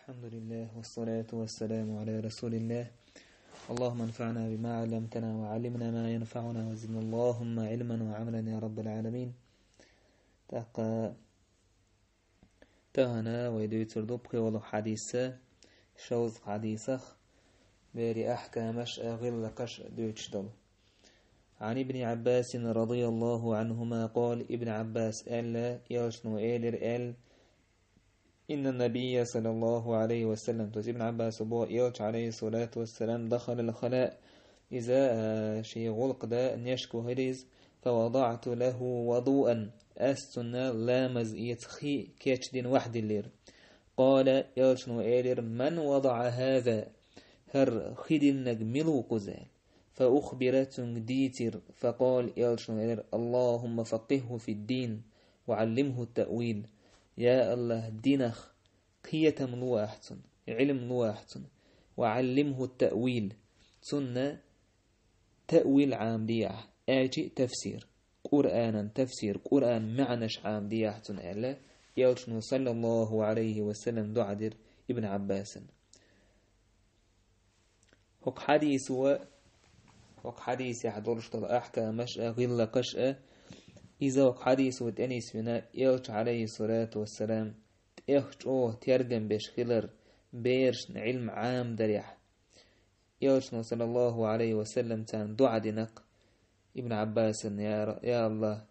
الحمد لله والصلاة والسلام على رسول الله. اللهم انفعنا بما علمتنا وعلمنا ما ينفعنا وزدنا اللهم علما وعملا يا رب العالمين. تهنا ويدويتر دبقي ولو حديثة شوز حديثة بيري أحكامش أغلقش دويتشدل. عن ابن عباس رضي الله عنهما قال ابن عباس ألا يلشنو إيلر إن النبي صلى الله عليه وسلم ابن عباس أبو إيلش عليه الصلاة والسلام دخل الخلاء إذا شي غلق دا نشكو هريز فوضعت له وضوءا أستنا لامز يتخي كيتش دين واحد اللير قال إيلشنو إيلر من وضع هذا هر خدل نجملو قزال فأخبرت ديتر فقال إيلشنو إيلر اللهم فقهه في الدين وعلمه التأويل. يا الله دينخ قيتم لواحتن علم لواحتن وعلمه التأويل سنة تأويل عام دياح أجي تفسير قرآنا تفسير قرآن معنش عام دياحتن ألا يلشنو صلى الله عليه وسلم دعدر ابن عباس هك حديث يحضرش طلع مش غلا قشأ إذا حديث ودأنيس بنا إلش عليه الصلاة والسلام ترجم بيش خلر بيرش علم عام دريح إلش صلى الله عليه وسلم تان دعا دينق ابن عباس يا الله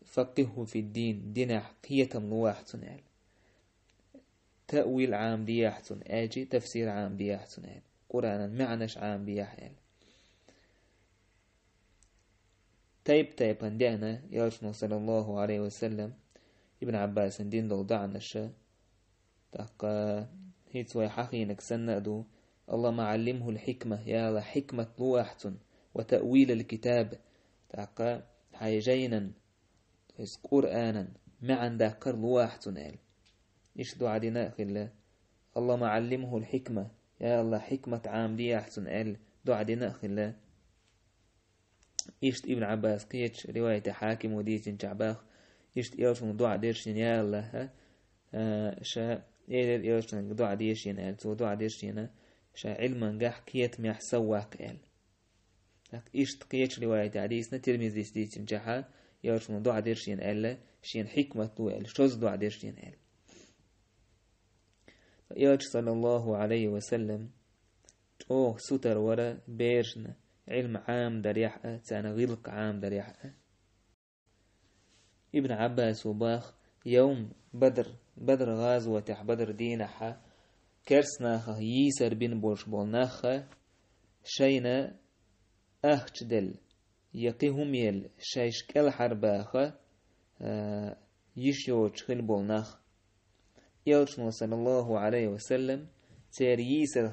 فقهه في الدين دينح قيتم لواحتن تأويل عام دياحتن أجي تفسير عام دياحتن قرآن معنش عام دياح تايب هندعنا يالشنا صلى الله عليه وسلم ابن عباس دين دو دعنا الشا تاقا هيتسوي حقينك سنأدو اللهم علمه الحكمة يا الله حكمة لواحتن وتأويل الكتاب تاقا حيجينا قرآنا معا داكر لواحتن إيش دو عدنا خلا اللهم علمه الحكمة يا الله حكمة عام دي أحسن دو عدنا خلا إيشت ابن عباس قيتش رواية حاكم وديتين جعباخ إيشت إيوشن دعا ديرشين يا الله شا إيلر إيوشن دعا ديرشين تو دعا ديرشين شا علما قح كيت ميح سواق إيشت قيتش رواية حديثنا ترمزي ديتين جحا إيوشن دعا ديرشين شين حكمة لو شوز دعا ديرشين إيوش صلى الله عليه وسلم ستر ورا بيرشنا علم عام دريحة تانا غلق عام دريحة ابن عباس وباخ يوم بدر غازوة بدر دينحة كرسناخ ييسر بن بولناخ شينا أخجدل يقيهم يل شايشكال حرباخ يشيوش خل بولناخ يلشنو صلى الله عليه وسلم تير ييسر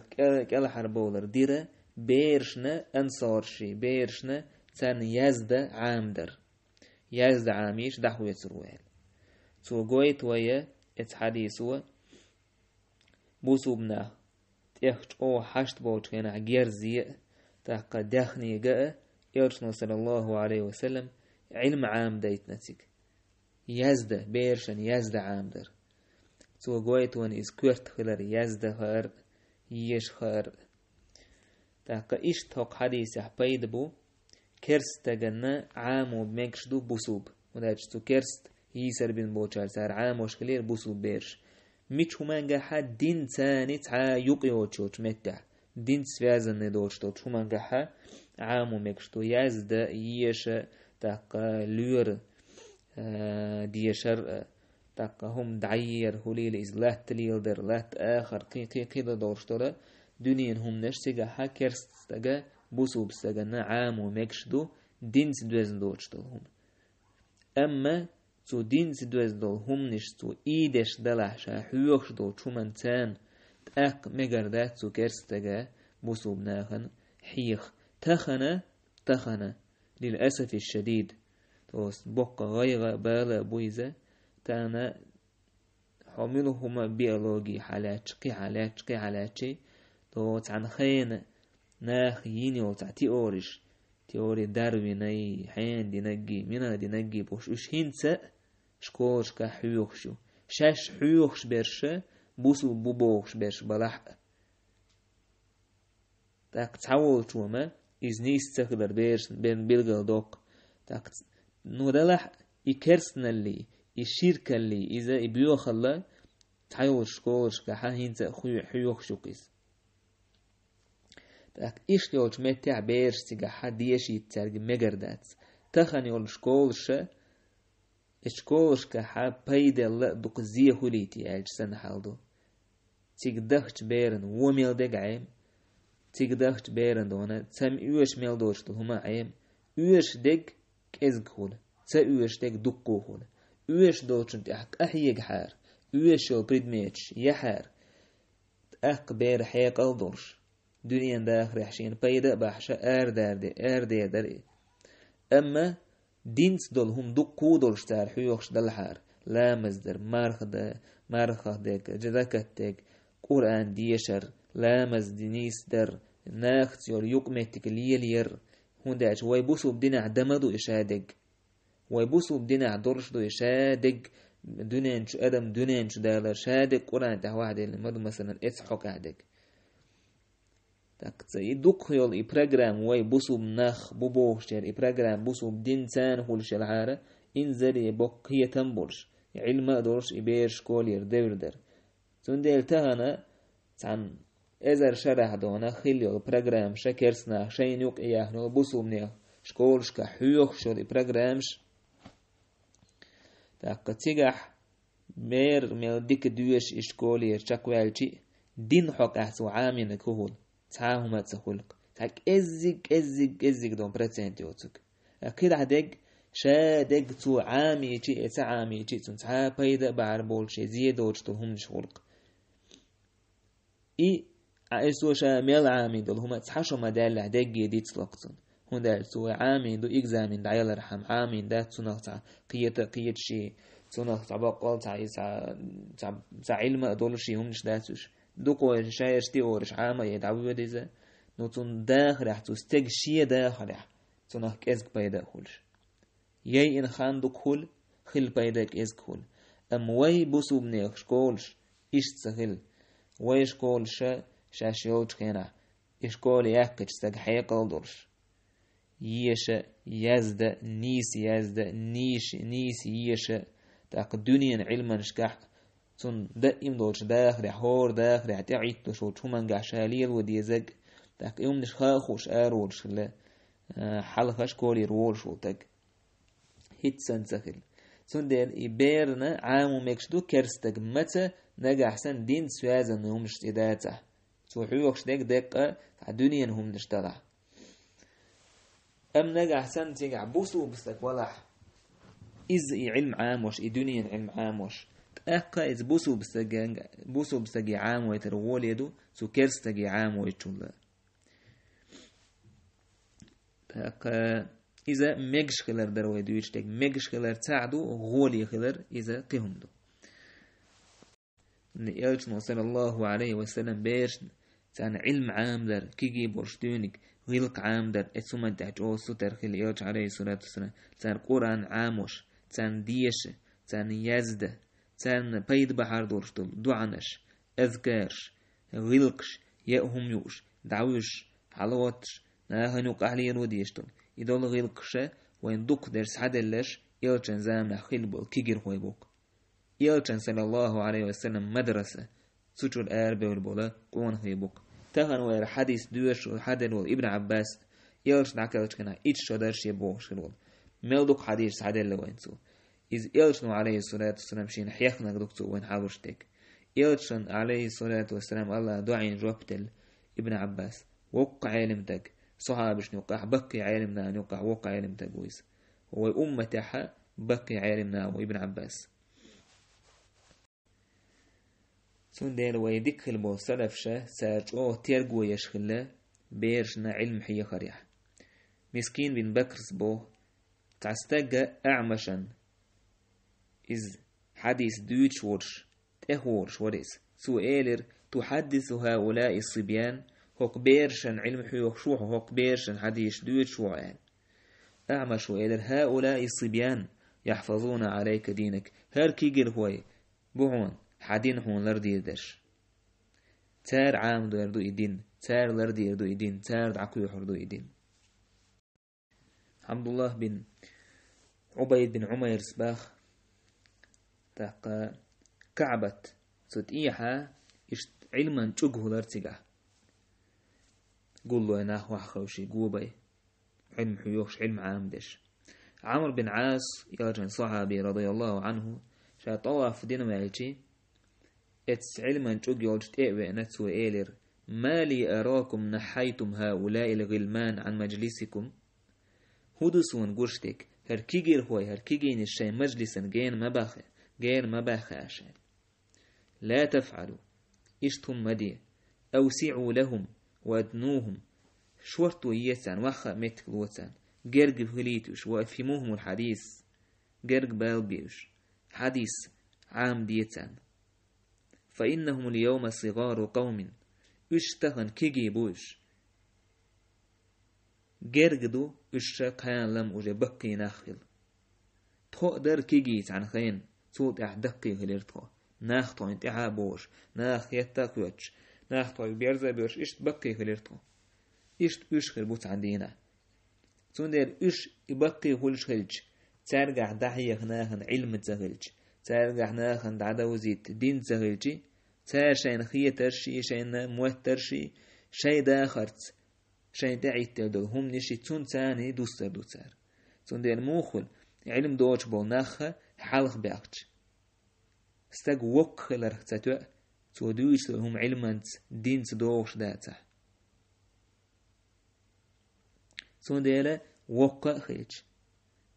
كال حربولر ديره بيرشنا أنصارشي بيرشنا تان يزد عامدر يزد عاميش دحو يتروال تو قويت ويا اتحديثوا بوسوبنا تيخش حشت بوش كان عجير زي تاقا دخني جاء يرشنا صلى الله عليه وسلم علم عام دايت نتيك يزد بيرشن يزد عامدر تو قويت وان إسكورت خلر يزد خير يش خير تاقا إيش توق حديث يحبايد بو كرست تغنى عامو بمكشدو بوسوب وداجتو كرست يسر بن بوچار سار عامو شكلير بوسوب بيرش ميچ همانگا حد دين تاني تا يقيو چوچ متع دين سوازن ندوشتو همانگا حد عامو مكشدو يزد يش تاقا لور ديشر تاقا هم دعير هوليل إز لات تليلدر لات آخر قي دورشتو دنيا هم نشتغا حكرست تغا بوسوب سغنا عام ومكشدو دينس دوزن دوشتلهم اما تو دينس دوزدل هم نشتو ايدش دلحشا حيوخش دو چومن تان تاق مگردات تو كرست تغا بوسوب ناخن حيخ تخنا للأسف الشديد توس بقى غير بالا بويزة تانا حملهما بيولوجي حالاتشي تو عن خين ناخ ينيو تاع تيوري دارويني حين دي نجي منا دي نجي بوش هينسا شكوش كحيوخشو شاش حيوخش برشا بوسو بوبوش بيش بلح تاك تعول شوما إز نيس تقدر بيرش بين بيلغل دوق تاك نودلح إكرسنا اللي الشركة اللي إذا إبيوخ الله تعول شكولش كحا هينتا حيوخ شوكيس تاك إيش يولش متع بيرش تيجا ديشي تارج مجردات تخن يول شكولش كحا بايدة لا دوك زيه هوليتي ألج سن حالدو تيج دخش بيرن وميل دق عيم تيج دخش بيرن دونا تم يوش ميل دوش دو هما عيم يوش دق كإزق هول تا يوش دق دقو هول يوش دوش انت أحيق حار يوش يول بريدميتش يحار أق بير حيق الدورش دنيا داخل يحشين بايدة بحشا أردي دري أما دينس دول هم دقو دولش تار حيوخش دلحار لا مزدر مارخ ديك جذكت ديك قرآن ديشر لا مزدنيس در ناخت يور يقمتك لير هون داش ويبوسو بدنا دمدو إشادق ويبوسو بدنا درش دو إشادق دونينش أدم دونينش دالر شادق قرآن تحواحد المدو مثلا إتحوك عدق tak i duk yol i program way busub nakh bubo shter i program busub din san hul shalhara in zari bok hiyatam bursh ilma dorsh i beer shkol yer devirder tundel tahana tan ezer sharah dona khil yol program shakersna shayn yuq yahno busub ne shkol shka huyokh shol i programs tak tigah mer mel dik duesh shkol yer chakwalchi din hok ahsu amin kuhul تعاهم تخلق تاك ازيك دون بريتنت يوتك اكيد عدق شادق تو عامي تي تعامي تي تنتها بيدا بعربول شي زيدوش تهم شخلق اي ايسو شامل عامي دول هما تحشو مدال عدق دي تلقتن هون دال تو عامي دو اكزامين دايل رحم عامي دا تنقطع قيت شي تنقطع بقول تاع علم دول شي همش داتوش دوكو شايش تيورش عامة يدعوه ديزا نوتون داخل رح تستيق شيء داخل رح تنهك ازك بايدا خولش ياي إن خان دوك خول خل بايداك ازك خول أم واي بوسو بنيخ شكولش إش تسخل واي شكولش شاشيولش كينا إشكول يحكش تاك حيقل دورش يشا يزد نيس يشا تاك الدنيا علما شكاح تون دائم دولش داخل حور داخل تعيد تشو تشومان قاشاليل وديزق تاك يوم نش خاخوش آرولش لا حلقش كولي رولش وتاك هيت سنسخل تون ديل إبيرنا عامو ميكشدو كرستك متى نجح سن دين سوازن هم نش تداته تو حيوكش ديك دقة الدنيا هم نش تدع أم نجح سن تيجع بوسو بستك ولح إز علم عاموش دنيا علم عاموش أكا إز بوسو بسجي عام ويترول يدو سو كرستجي عام ويتشول أكا إذا مجش خلر درو يدو يشتك مجش خلر تعدو غولي خلر إذا قهم دو يلجنو صلى الله عليه وسلم بيرش تان علم عام در كيجي برشتونك غلق عام در اتسوما تحجو ستر خل يلج عليه الصلاة والسلام تان قرآن عاموش تان ديش تان يزده تان بيد بحر دورشتل دعنش أذكارش غلقش يأهم يوش دعوش حلواتش ناهنوك أهلين وديشتل إدول غلقش وين دوك درس حدلش يلچن زامنا خلبل كيجر خويبوك يلچن صلى الله عليه وسلم مدرسة سوچو الأربع والبولا قوان خويبوك تهن وير حديث دوش وحدل ابن عباس يلچن عكالش كنا إيش شدرش يبوش خلول ملدوك حديث حدل وينسو إذ إلشن عليه الصلاة والسلام شين حيخنا دكتور وين حاوشتك إلشن عليه الصلاة والسلام الله دعين جوابتل ابن عباس وقع علمتك صحابش نوقع بقي علمنا نوقع وقع علمتك ويس وأمتها بقي علمنا وابن عباس سندل ويدك البو سلفشة ساجوه تيرجو يشخله بيرشنا علم حي خريح مسكين بن بكرس بو تعستجى أعمشا إز حديث دوتش ورش تهورش ورس سؤالر تحدث هؤلاء الصبيان هوك بيرشن علم حيوخ شوح هوك بيرشن حديث دوتش وعان أعمش وإلر هؤلاء الصبيان يحفظون عليك دينك هر كيجر هوي بوهون حدين هون لردي يدش تار عام دو يردو يدين تار لردي يردو يدين تار دعكو يحردو يدين عبد الله بن عبيد بن عمير سباخ تاق كعبة سوت إيحا علما تشوجه لرتجع قول له أنا وحخوشي قوبي علم حيوش علم عامدش عمرو بن عاص يرجع صحابي رضي الله عنه شا طواف دين مالتي اتس علما تشوج يوجد إيوه نتسو إيلر ما لي أراكم نحيتم هؤلاء الغلمان عن مجلسكم هدوسون قرشتك هركيجير هوي هركيجين الشيء مجلسا غير مباخ عشان لا تفعلوا اشتم مدي أوسعوا لهم وادنوهم شورتوا يسان وخا متك لوتان جرق فليتوش وافهموهم الحديث جرق بالبيوش حديث عام ديتان فإنهم اليوم صغار قوم اشتهن كيجي بوش جرقدو اشتقان لم أجي بقي ناخل تقدر كيجيت عن خين صوت احدقي غليرتو ناختو انتعا بوش ناخ يتاقوش ناختو بيرزا بوش اشت بقي غليرتو اشت اشخل بوت عندينا تندر اش يبقي غلش خلج تارجع دحيخ ناخن علم تغلج تارجع ناخن دعدوزيت دين تغلجي تاشين خيه ترشي شين موت ترشي شي داخرت شين دعيت تدل هم نشي تون تاني دوستر دوتر تندر موخل علم دوش بول ناخه حلق بأخش استق وق لرختتو تودوش لهم علمانت دين تدوش داتا تندر وق خلج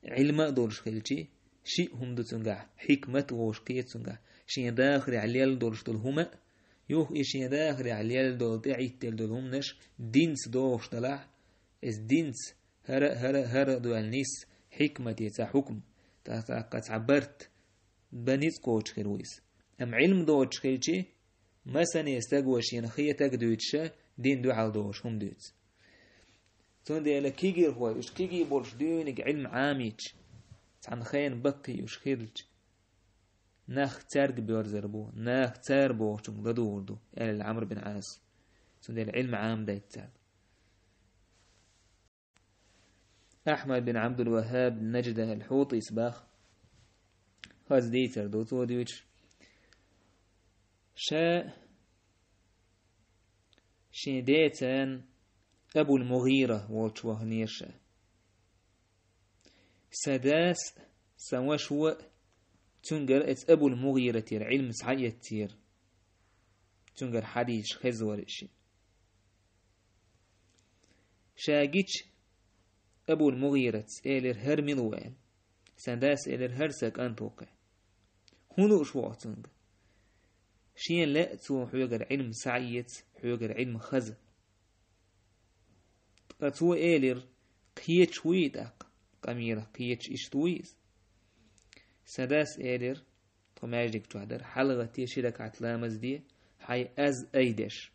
علم دولش خلجي شيء هم دو تنقع حكمة ووش قيت تنقع شين داخل عليال دولش دولهما يوخ إشين داخل عليال دول دعيت دولهم نش دين تدوش دلع اس دين هر دو النيس حكمة يتا حكم قد عبرت بنيت كوتش خلويس أم علم دوتش خلشي مثلا يستقوش ينخية تقدوتش دين دو على دوش هم دوت تون دي ألا كيجير هو وش كيجي بولش دونك علم عاميتش عن خين بقي وش خلج ناخ تارق بيورزربو ناخ تاربو شم ضدوردو ألا العمر بن عاص تون دي العلم عام دا يتاب أحمد بن عبد الوهاب نجد الحوطي سباخ هاز ديتر دوتو ديوش شين ديتان أبو المغيرة والشوه نيرشا سداس سواشو تنقر ات أبو المغيرة تير علم سعية تير تنقر حديث خزور الشي شاقيتش أبو المغيرة إلر هر ملوان سنداس إلر هرسك أنتوقع هنو شواتنج شين لا تو حيوغر علم سعيت حيوغر علم خز تو إلر قيتش ويدق قميرة قيتش إشتويز سنداس إلر طماجدك تحضر حلغة تيشيرك عتلامز دي حي أز أيدش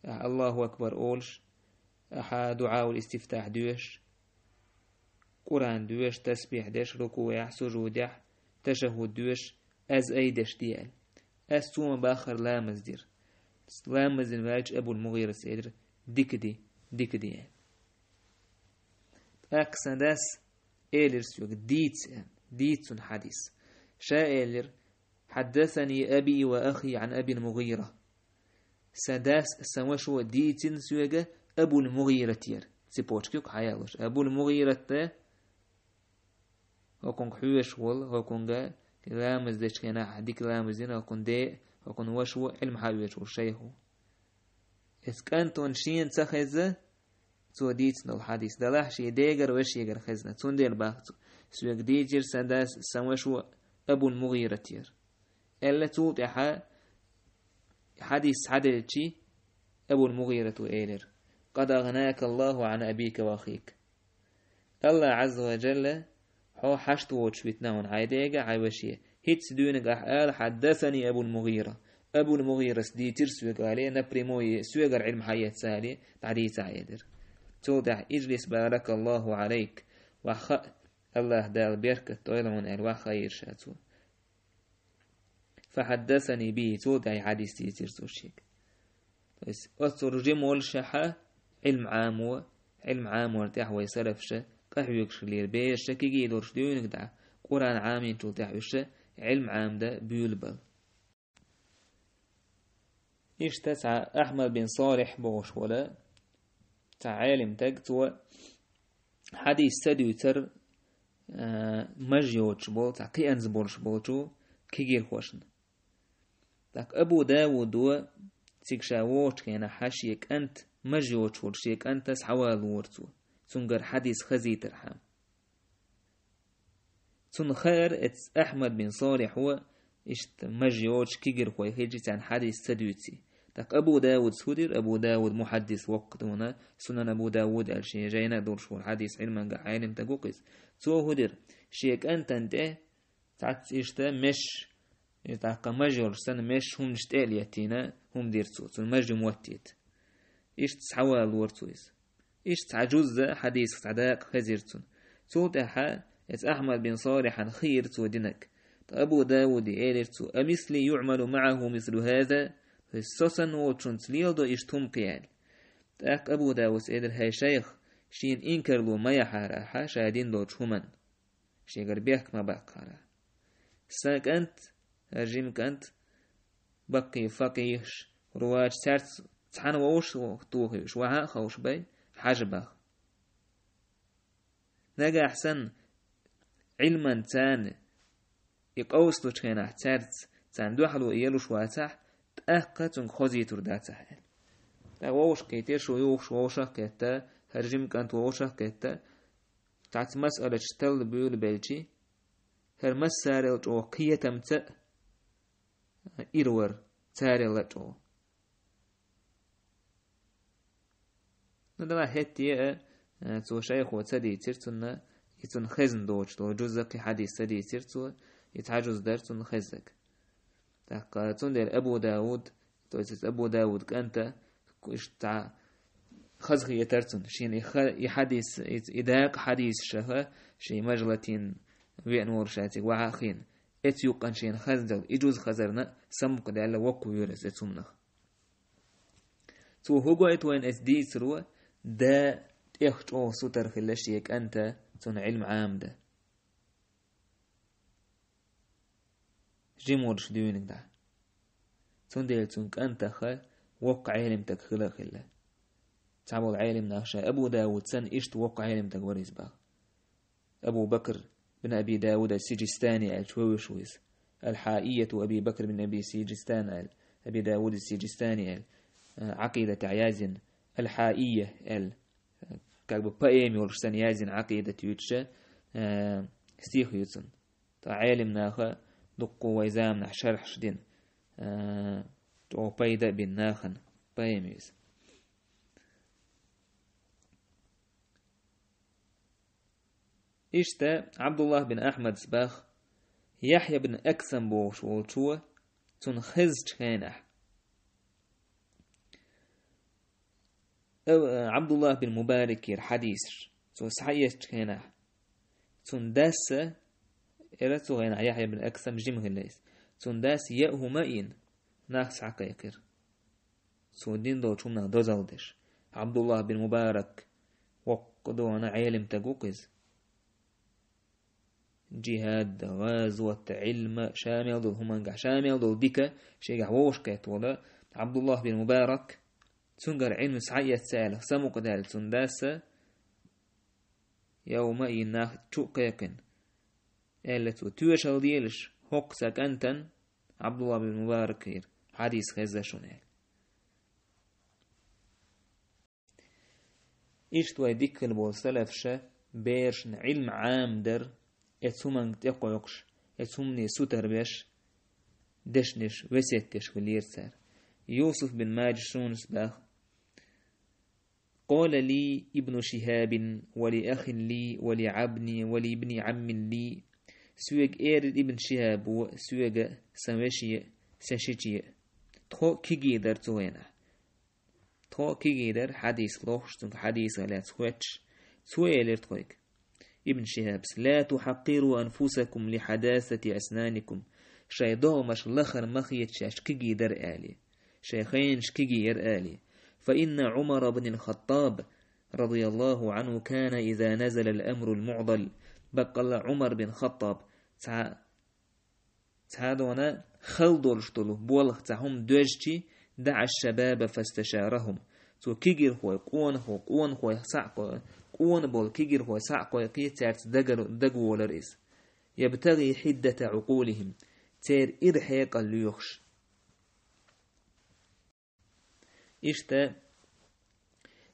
الله أكبر أولش أحا دعاء الاستفتاح دوش قرآن دوش تسبيح دش ركوع سجود دح تشهد دوش أز أيدش ديال أستوم باخر لامز دير لامز الماج أبو المغيرة سيدر ديك أكسن داس إيلر سيوك ديتسن حديث شا إيلر حدثني أبي وأخي عن أبي المغيرة سداس سواشو ديتن سيوك أبو المغيرة تير سيبوشكيوك حيالوش أبو المغيرة هكون حيوش وال هكون لامز ديش كنا حديك لامز دين هكون دي هكون وشو علم حيوش والشيخو إسكانتون شين تخزة تو ديتن الحديث دلاح شي ديگر وش يگر خزنة تون دير باختو سويك ديجر سداس سواشو أبو المغيرة تير إلا توت حديث حدلتشي أبو المغيرة إيلر قد أغناك الله عن أبيك وأخيك الله عز وجل هو حشت وشويتناون عايديغا عايوشيه هيتس دونك أحقال حدثني أبو المغيرة سديتر سويق عليه نبريموي سويقر علم حياة سالي تعديس عيدر توضح اجلس بارك الله عليك الله دال بيركة طويلة من الواح خير شاتو فحدثني به تو داي حديث تيتر توشيك بس أترجم والشحة علم عام ورتاح ويسرفش قحويكش لير بيش كي يدورش ديونك دع قرآن عامين تو تحوش علم عام ده بيولبل إيش تسعى أحمد بن صالح بوش ولا تعالم تقتوى حديث سدوتر مجيوش بول تعقي أنزبولش بولشو كيجير خوشن تاك أبو داود و تيكشاوش كينا حاشيك أنت مجيوش ورشيك أنت سحوال ورتو تنقر حديث خزي ترحم تن خير اتس أحمد بن صالح هو إشت مجيوش كيجير خوي هيجي عن حديث سدوتي تاك أبو داود سودر أبو داود محدث وقتنا سنن أبو داود الشي جينا دورش الحديث علما قاعين تقوقز تو هدر شيك أنت تعت إشتا مش يتعقى مجور سنة مش هم نشتقل يتينا هم ديرتو تون مجي موتيت إيش تسحوى الورتويز إيش تعجوز حديث تعداق خزيرتون تو تحا إت أحمد بن صالح خير تو دينك أبو داود إيرتو أمثلي يعمل معه مثل هذا السوسن وتشنت ليلدو إشتم قيال تاك أبو داود إيدر هاي شيخ شين إنكر له ما يحارها شادين دو تشومن شيغر بيحك ما بقارا ساك أنت هرجيمك أنت بقي فقيش رواج سارت تحن ووش وطوخيش وها خوش بي حجبه نجا أحسن علما تان يقوس لوشكينا احتارت تان دوحلو إيالوش واتح تأقتن خوزي ترداتح ووش كيتير شو يوش ووشا كيتا هرجيمك أنت ووشا كيتا تعت مسألة تل بيول بيلجي هر مسارل جو قيتم تأ إيرور تارل جو ندما هتيه تو شيخ وتدي ترتنا يتن خزن دوج تو جزء حديث تدي ترتو يتعجز درتن خزك تقاتون دير أبو داود تو أبو داود كأنت كوش تع خزخ يترتن شين يحديث إداق حديث شها شي مجلتين وين ورشاتي وعاخين اتيوقن شين خزدل يجوز خزرنا سمك دال وقو يورس اتسمنخ تو هو وين اس دي سروا دا اخشو سوتر خلاشيك انت تون علم عام ده جيمورش ديونك ده تون ديل تونك انت خا وقع علمتك خلا خلا تعبوا العالم ناخشا أبو داود سن إشت وقع علمتك وريز باغ أبو بكر بن أبي داود السجستاني شويس الحائية أبي بكر بن أبي سجستان أبي داود السجستاني عقيدة عيازن الحائية كاكبو بأيمي ورشتان يازن عقيدة يوتشا ستيخ يوتسن عالم ناخا دقو ويزام نح شرح شدين تو بايدا بن ناخن بأيميز إشتا عبد الله بن أحمد سباخ يحيى بن أكسم بوش وشوة تنخز كينح عبد الله بن مبارك الحديث تنسحيش كينح تنداس إرتو غين يحيى بن أكسم جمه الليس تنداس يأه مئين ناخس عقيقر سودين دو شمنا دوزالدش عبد الله بن مبارك وقدونا عيلم تقوقز جهاد غزوة علم شامل دول هم شامل دول ديكا شيء ووش كيت ولا عبد الله بن مبارك تنقر علم سعية سالة سمو قدال تنداسة يوم يناخ تشوقيقن إلا توشل ديلش هوك ساكنتن عبد الله بن مبارك حديث خزة شنال إشتوى ديك البول سلفشة بيرشن علم عام در اتسومن تقويقش اتسومني سوتر بيش دشنش وسيتش وليرسر يوسف بن ماجشون سباخ قال لي ابن شهاب ولأخ لي ولعبني ولابن عم لي سويق إيرد ابن شهاب وسويق سمشي سشيجي تو كيجي در توينه تو كيجي در حديث لوخشتن حديث لا تويتش تويلر تويك ابن شهاب لا تحقروا أنفسكم لحداثة أسنانكم شي دومش لخر مخيت شاش كيجي در آلي شيخين شكيجي ير آلي فإن عمر بن الخطاب رضي الله عنه كان إذا نزل الأمر المعضل بقل عمر بن الخطاب تعادونا خلدولشتلو بولغ تعهم دوجتي دع الشباب فاستشارهم تو كيجر هو قون هو سعق قون بول كيجر هو سعق قيتارت دقو ولرئيس يبتغي حدة عقولهم تير إرحيق الليوخش إشتا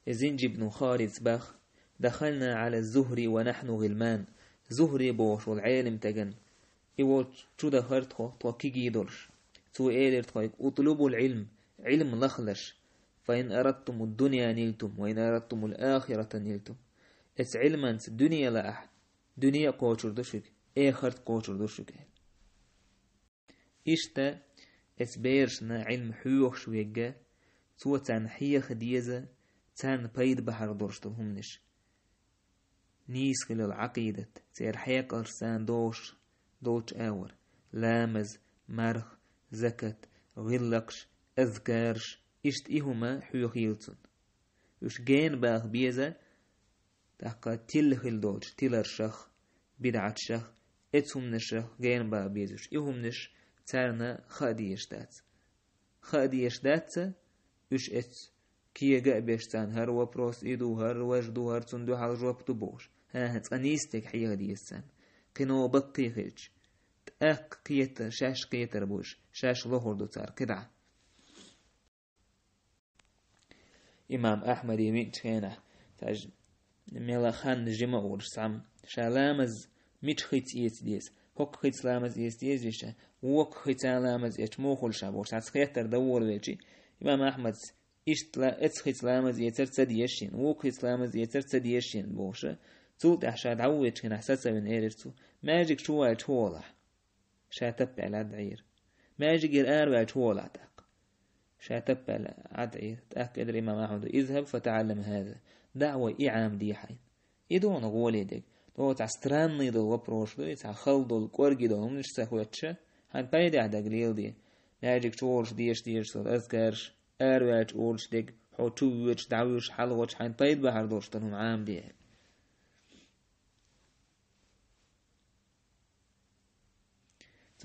زنج بن خالد باخ دخلنا على الزهري ونحن غلمان زهري بوش والعالم تجن إيوه شو دخلت تو كيجي دولش تو إيلر اطلبوا العلم علم لخلش فإن أردتم الدنيا نلتم وإن أردتم الآخرة نلتم اس علما الدنيا لأح دنيا قوشر دوشك آخرت قوشر دوشك إشتا اس بيرشنا علم حيوخ شويقا تو تان حيخ ديزا تان بيد بحر دورشتهم نش نيس خلال العقيدة تير حيق أرسان دوش آور لامز مرخ زكاة غلقش أذكارش إشت إهما حيوخيلتون وش جين باغ بيزا تحقا تلخل دوش تلر شخ بدعة شخ اتهم نشخ جين باغ بيزوش إهم نش تارنا خاديش دات وش ات كي جاء بيشتان هر وبروس إيدو هر وجدو هر تندو حال جواب تبوش ها هتقنيستك حيغ ديستان قنو بقي خيج تأك قيتر شاش قيتر بوش شاش ظهر دو تار كدع إمام أحمد يمين تخينه تاج ميلا خان جمع ورسام شالامز ميت خيت إيت ديس هوك خيت لامز إيت ديس ويشا ووك خيت لامز إيت موخل شابوش تاج خيتر دور ويجي إمام أحمد إشت لا خيت لامز إيتر تديشين ووك خيت لامز إيتر تديشين بوشا تولت أحشاد عويت كنا حساسا من إيرتو ماجيك شوال تولع شاتب على دعير ماجيك الآر تولع تاق شاتب على عدعير تأكد الإمام أحمد اذهب فتعلم هذا دعوة إعام دي حين إدون غولي ديك دو تعستراني دو وبروش دو تعخلدو الكورجي دو همنش ساخواتشا هان بايدي عدا قليل دي ماجيك شولش ديش صد أذكرش آروات أولش ديك حو تووش دعوش حلوش هان بايد بحر دوش تنهم عام دي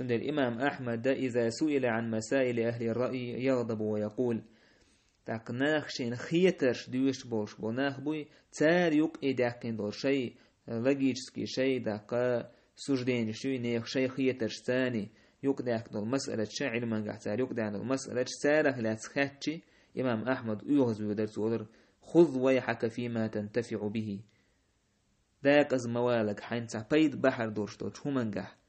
سند الإمام أحمد إذا سئل عن مسائل أهل الرأي يغضب ويقول تاق ناخشين خيترش دوش بولش بوناخ بوي تار يوك إداكين دور شيء لقيتسكي شيء داقا سجدين شوي نيخ شيء خيترش ثاني يوك داك دول مسألة شاعر من قحتار يوك داك دول مسألة سارة لا تخاتشي إمام أحمد يغز ويدرس ودر خذ ويحك فيما تنتفع به داك از موالك حين تعبيد بحر دورشتوش هم قح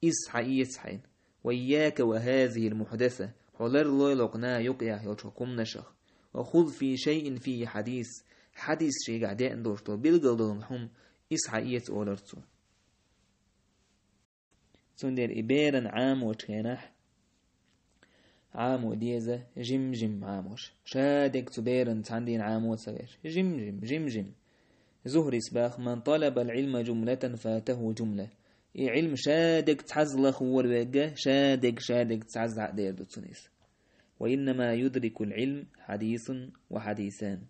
إسحى إسحين وإياك وهذه المحدثة حلر لوقنا يقيا يوشكم نشخ وخذ في شيء فيه حديث شيء قاعدين دورتو بالقلدهم هم إسحى أولرتو سندر إبيرا عام وشينح عام وديزة جم عاموش شادك تبيرا تاندين عام وصغير جم زهري سباخ من طلب العلم جملة فاته جملة علم شادك تحزلخ والوجه شادك تعز عدير دوتسونيس وإنما يدرك العلم حديث وحديثان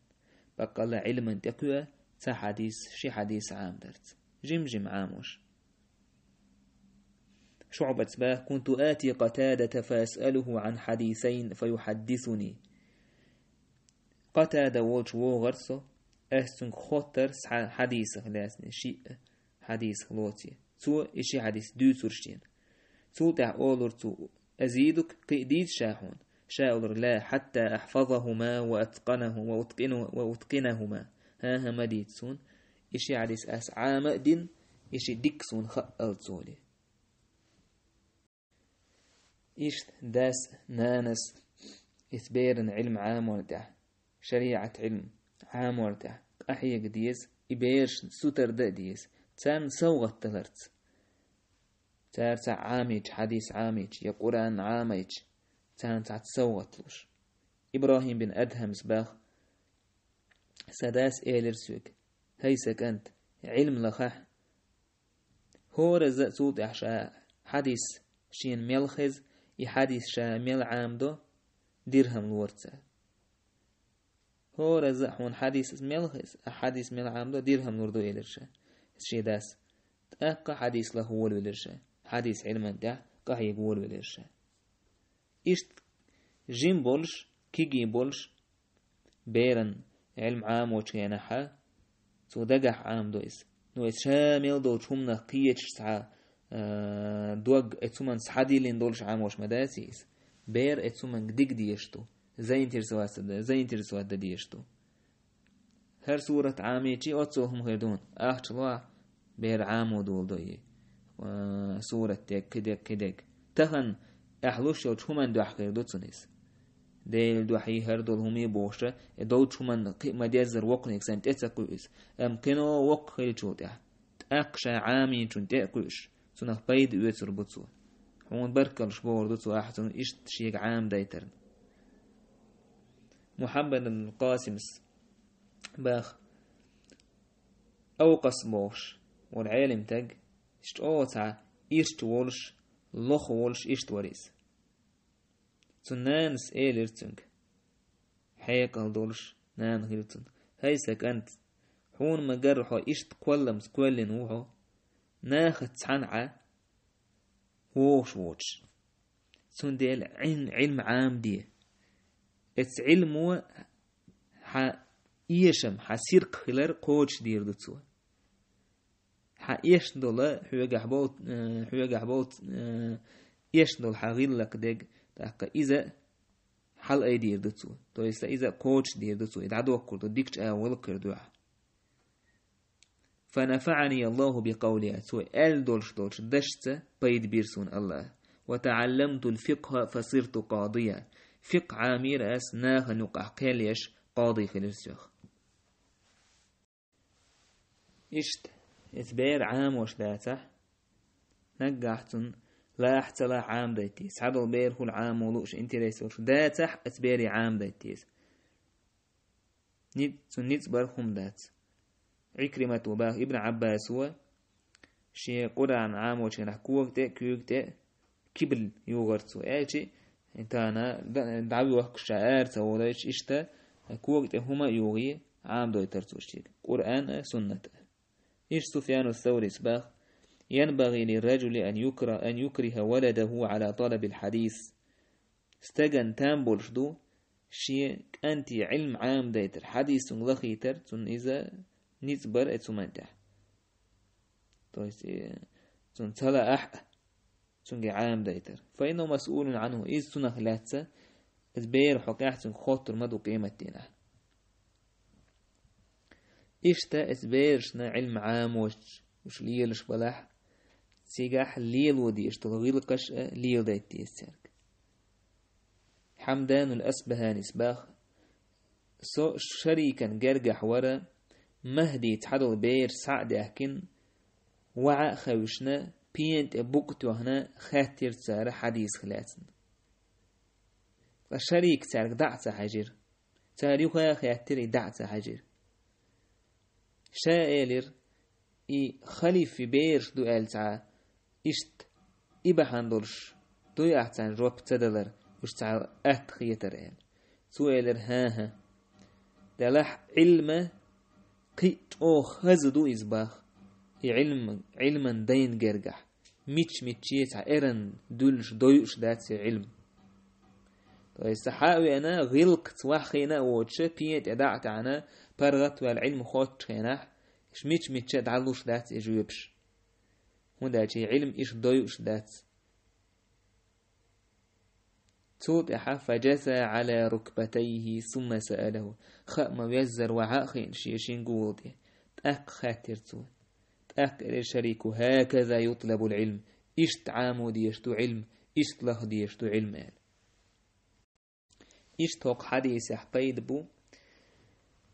بقال علما تقوى تحديث شي حديث عام درت جم عاموش شعبة باه كنت آتي قتادة فأسأله عن حديثين فيحدثني قتادة ووش وغرسو أهسن خطر حديث خلاسني شيء حديث خلوتي تو إشي حديث دو سرشتين تو تع أولر تو أزيدك قيديد شاحون شاولر لا حتى أحفظهما وأتقنهما ها مديتسون إشي حديث أس عام دين إشي ديكسون خألتولي إيش داس نانس إثبيرن علم عام ورتع شريعة علم عام ورتع أحيق ديس إبيرش ستر دا ديس تان سوغت تلرت تارتع عاميج حديث عاميج يا قرآن عاميج تان تسوغت لش إبراهيم بن أدهم سباخ سداس إيلرسوك هيسك أنت علم لخح هو رزق صوت إحشاء حديث شين ملخز يحديث شامل عامدو درهم الورثة هو رزحون حديث ملخز حديث مل عامدو درهم الوردو إلرشة شي داس تأقى حديث له هو الولرشة حديث علما ده قه يقول ولرشة إشت جيم بولش كيجي بولش بيرن علم عام وشينحا تو دقح عام دويس نو شامل دول شمنا قيتش ساعة دوغ اتسومن سحدي لين دولش عام وش مداسيس بير اتسومن ديك ديشتو زي انترسوات ديشتو هر سورة عامي چي اتسوهم غيردون اخشوا بير عامو دول دوي سورة تك كدك تخن احلوش يو چومن دوح غيردو تسنيس ديل دوحي هر دول همي بوشة دول چومن قيمة ديزر وقنك سنت اتساقويس امكنو وق خيل چوتح تأقشا عامي چون تأقويش سنخ بيد يوتر بطسو هون بركلش بوردوتو احسن اشت شيك عام دايترن محمد القاسمس باخ اوقس بوش والعالم تاج اشت اوتع اشت ولش لخ ولش اشت وريس تنانس ايلرتنج حيقل دولش نان هيلتن هيسك انت حون مجرحو اشت كولمس كولن وحو ناخد صنعة ووش سندل علم عام دي اتس علمو يشم حسير خلر قوش دير دتسو يش دولا حوجح بوت يش دول حغيل لك دق تاك إذا حل أي دير دتسو تو إذا قوش دير دتسو إذا عدو كردو ديكش أول كردوح فنفعني الله بقولها سوء دولش دشت بيد بيرسون الله وتعلمت الفقه فصرت قاضيا فقه عامير أسناه نقع كاليش قاضي خلرسيخ إشت إثبار عام وش داته نقعتن لا احتلا عام دايتيس عدل بير هو العام ولوش انتريسوش داته إثباري عام دايتيس نيت برهم دات عكرمة وباه ابن عباس هو شيء قرآن عام وش نحكوك كيوك كبل يوغرتو ايشي انتانا دعوي وحك شعار سواليش اشتا كوك هما يوغي عام دوي ترتوشتيك قرآن سنة إيش سفيان الثوري سباخ ينبغي للرجل أن يكره ولده على طلب الحديث استجن تامبولش دو شيء أنت علم عام دايتر حديث لخيتر تن إذا نتبر اتسمنتح تويس تن تلا تن عام دايتر فإنه مسؤول عنه إذ سنخ لاتسا إذبير حقاحتن خطر مدو قيمتنا إشتا إذبيرشنا علم عام وش ليلش بلاح سيقاح ليل ودي اشتغل قش ليل دايتي السرق حمدان الأسبهاني سباخ سو شريكا جرجح ورا مهدي تحدل بير سعد أحكن وعا خوشنا بينت بوكتو هنا خاتر تسار حديث خلاتن فشريك تارك دعت حجر تاريخها خاتر دعت حجر شائلر خليف بيرش دو ألتع إشت إبحاندرش دو يحتان روب تدلر وشتع أتخيترين سوالر ها دلح علم قيت أو خزدو إزباخ علما دين جرجح ميتشيت إيرن دولش دويش دات علم فيستحاوي أنا غلقت وحينا ووتش بيت أدعت عنا برغت والعلم خوت خيناح ميتش دعلوش دات إجوبش هندا شي علم إيش دويش دات توت فجثى على ركبتيه ثم سأله خأم ويزر وعاخين شيشين قوضي تأك خاتر توت تأك الشريك هكذا يطلب العلم إشت عامو ديشتو علم إشت له ديشتو علم إشت توق حديث يحبيد بو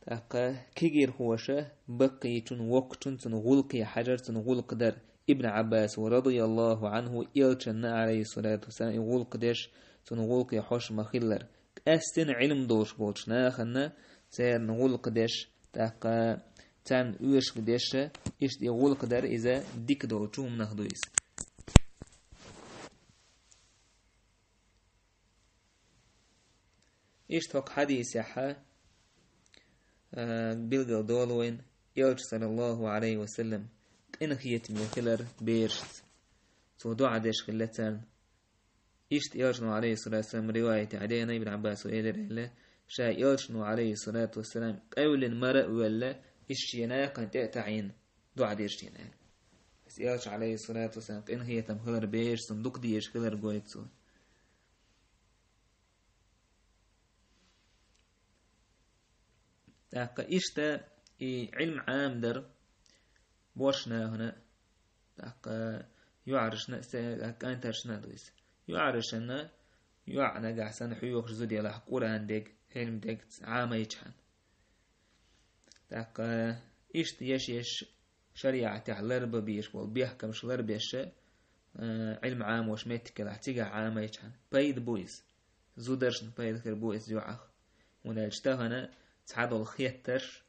تأك كيجير هوشه بقيتن وقتن تنغلقي حجر تنغلق در ابن عباس ورضي الله عنه إلتشن عليه الصلاة والسلام يغلق ديش تنغلق يحوش مخلر أستن علم دوش بولش ناخنا سير نغلق ديش تاقا تان اوش ديش إشت يغلق در إذا ديك دوشوم نخدويس إشتوك حديث يحا بلغل دولوين يوج صلى الله عليه وسلم إنخيت ميخلر بيرشت تو دعا ديش خلتان إشت يوجنو عليه الصلاة والسلام رواية علينا ابن عباس وإيدر إله شا يوجنو عليه الصلاة والسلام قول مرء ولا إشيناقا تأتعين دعا ديش تينا بس يوج عليه الصلاة والسلام إنخيت مخلر بيرش صندوق ديش خلر قويتسو تاقا إشتا علم عام در بوشنا هنا تاقا يعرشنا كان ترشنا دويس يعرشنا يعنى قحسن حيوخ زودي على قرآن ديك حلم ديك عام يجحن تاقا إشت يش شريعة تعلرب بيش والبيحكم شلر بيش علم عام وش ميتك لحتيقى عام يجحن بايد بويس زودرشن بايد خير بويس يوعخ ونالجتهنا تعادل خيتر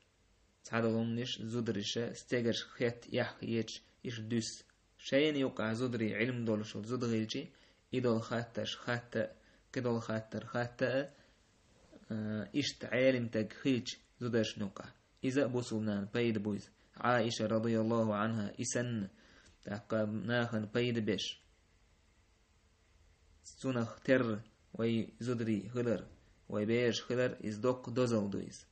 تعادل أمنش زودرشة استيقرش خيت يحيج إيش دوس شيء يوقع زودري علم دولش زودريجي إدول خاتش خات كدول خاتر إشت عالم تجخيج زودرش نوقع إذا بوصلنا بيد بويز عائشة رضي الله عنها إسن تعقب ناخن بيد بيش سنخ تر وي زودري خلر وي بيش خلر إزدوك دوزل دويز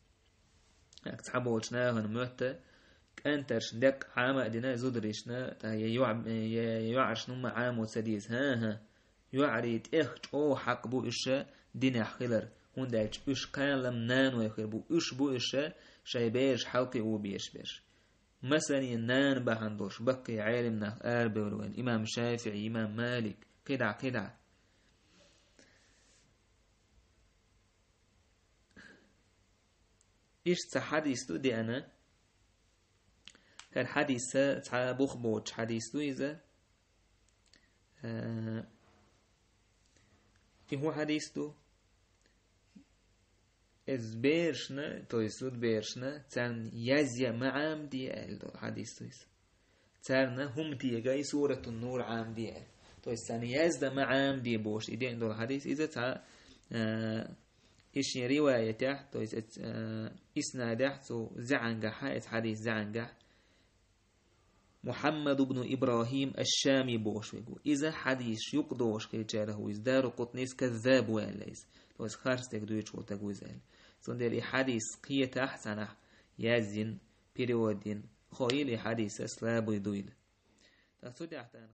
تحبولش ناخن مهتة أنترش دك عام أدينا زودريشنا يعرش نما عام وسديس ها يعريت أو حق بو إشا دين خلر هنداج إش قالم نان ويخير بو إش بو إشا شايبيش حلقي وبيش مثلا نان بحندوش بقي عالمنا آربي والوين إمام شافعي إمام مالك قدع إيش تحديث دي أنا الحديث تعال بوخبوش حديث إذا هو حديث إز بيرشنا تويسود بيرشنا تان يزيا معام دي الحديث تارنا هم دي جاي سورة النور عام دي تويس تان يزدا معام دي بوش إدي عندو الحديث إذا تا إيش رواية تحت تويس إسناد تو زعنجح حديث زعنجح محمد بن إبراهيم الشامي بوش ويقول إذا حديث يقدوش كي جاره يزدار قطنيس كذاب ويليس تويس خارس تقدويش وتقويزال صندل حديث قية أحسن يازين بيريودين خويل حديث أسلاب ويدويل